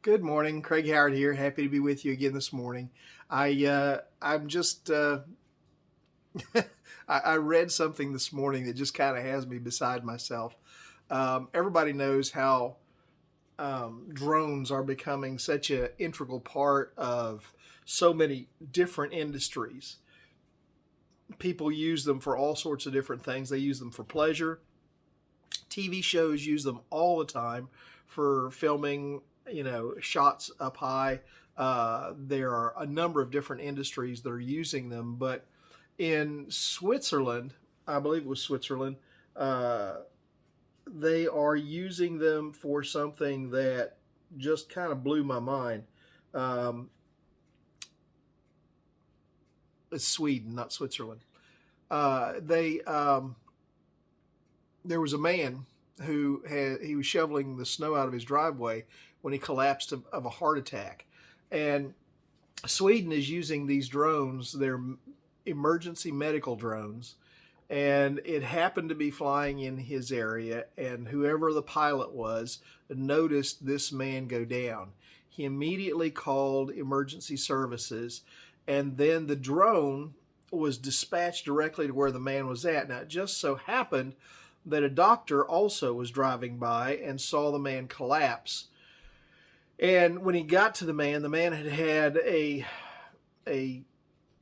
Good morning, Craig Howard here. Happy to be with you again this morning. I'm just I read something this morning that just kind of has me beside myself. Everybody knows how drones are becoming such an integral part of so many different industries. People use them for all sorts of different things. They use them for pleasure. TV shows use them all the time for filming, shots up high. There are a number of different industries that are using them, but in Switzerland, I believe it was Switzerland, uh, they are using them for something that just kind of blew my mind. Um, it's Sweden, not Switzerland. They There was a man he was shoveling the snow out of his driveway when he collapsed of a heart attack, and Sweden is using these drones. They're emergency medical drones, and it happened to be flying in his area, and whoever the pilot was noticed this man go down. He immediately called emergency services, and then the drone was dispatched directly to where the man was at. Now, it just so happened that a doctor also was driving by and saw the man collapse. And when he got to the man had had a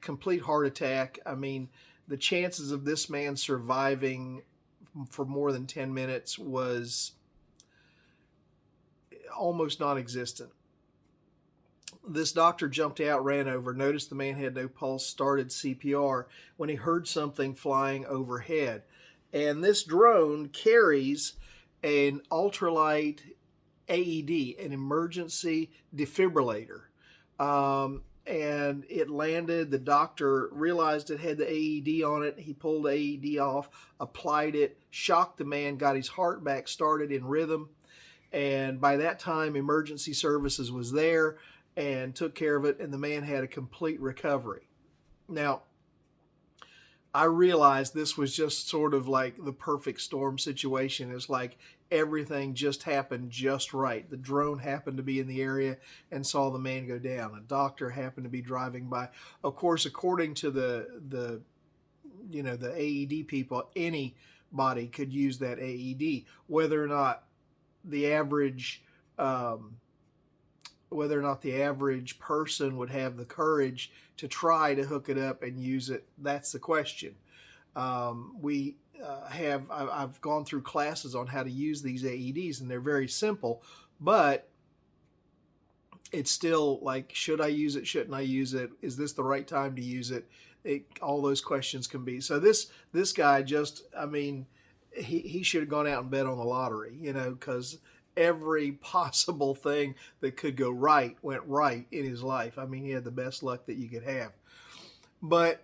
complete heart attack. I mean, the chances of this man surviving for more than 10 minutes was almost non existent. This doctor jumped out, ran over, noticed the man had no pulse, started CPR when he heard something flying overhead. And this drone carries an ultralight AED, an emergency defibrillator. And it landed. The doctor realized it had the AED on it. He pulled the AED off, applied it, shocked the man, got his heart back started in rhythm. And by that time, emergency services was there and took care of it, and the man had a complete recovery. Now, I realized this was just sort of like the perfect storm situation. It's like everything just happened just right. The drone happened to be in the area and saw the man go down. A doctor happened to be driving by. Of course, according to the AED people, anybody could use that AED, whether or not the average um, whether or not the average person would have the courage to try to hook it up and use it. That's the question. We have I've gone through classes on how to use these AEDs, and they're very simple, but it's still like, should I use it? Shouldn't I use it? Is this the right time to use it? All those questions can be. So this guy just, I mean, he should have gone out and bet on the lottery, because every possible thing that could go right went right in his life. I mean, he had the best luck that you could have. But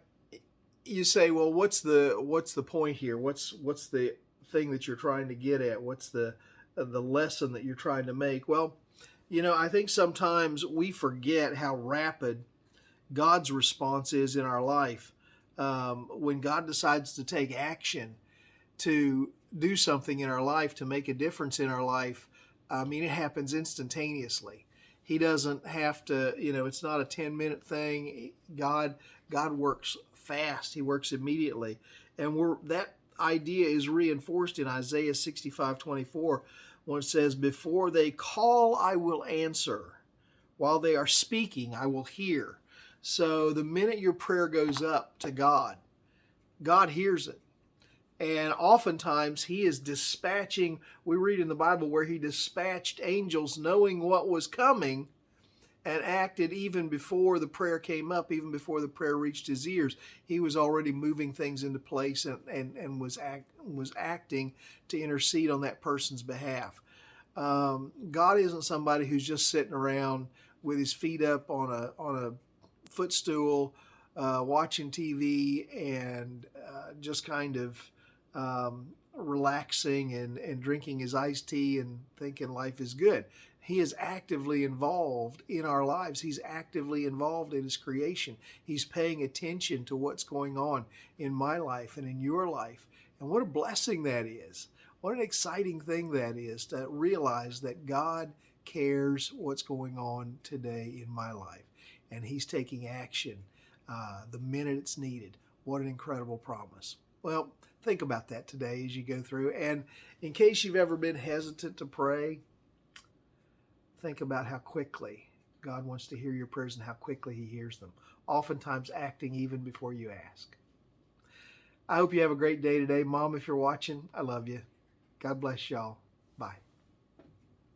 you say, well, what's the point here? What's the thing that you're trying to get at? What's the lesson that you're trying to make? Well, I think sometimes we forget how rapid God's response is in our life. When God decides to take action to do something in our life, to make a difference in our life, I mean, it happens instantaneously. He doesn't have to, it's not a 10-minute thing. God works fast. He works immediately. And that idea is reinforced in Isaiah 65:24, when it says, "Before they call, I will answer. While they are speaking, I will hear." So the minute your prayer goes up to God, God hears it. And oftentimes he is dispatching, we read in the Bible where he dispatched angels knowing what was coming and acted even before the prayer came up, even before the prayer reached his ears. He was already moving things into place and was acting to intercede on that person's behalf. God isn't somebody who's just sitting around with his feet up on a footstool, watching TV and just kind of relaxing and drinking his iced tea and thinking life is good. He is actively involved in our lives. He's actively involved in his creation. He's paying attention to what's going on in my life and in your life. And what a blessing that is. What an exciting thing that is, to realize that God cares what's going on today in my life, and He's taking action the minute it's needed. What an incredible promise. Well, think about that today as you go through. And in case you've ever been hesitant to pray, think about how quickly God wants to hear your prayers and how quickly He hears them, oftentimes acting even before you ask. I hope you have a great day today. Mom, if you're watching, I love you. God bless y'all. Bye.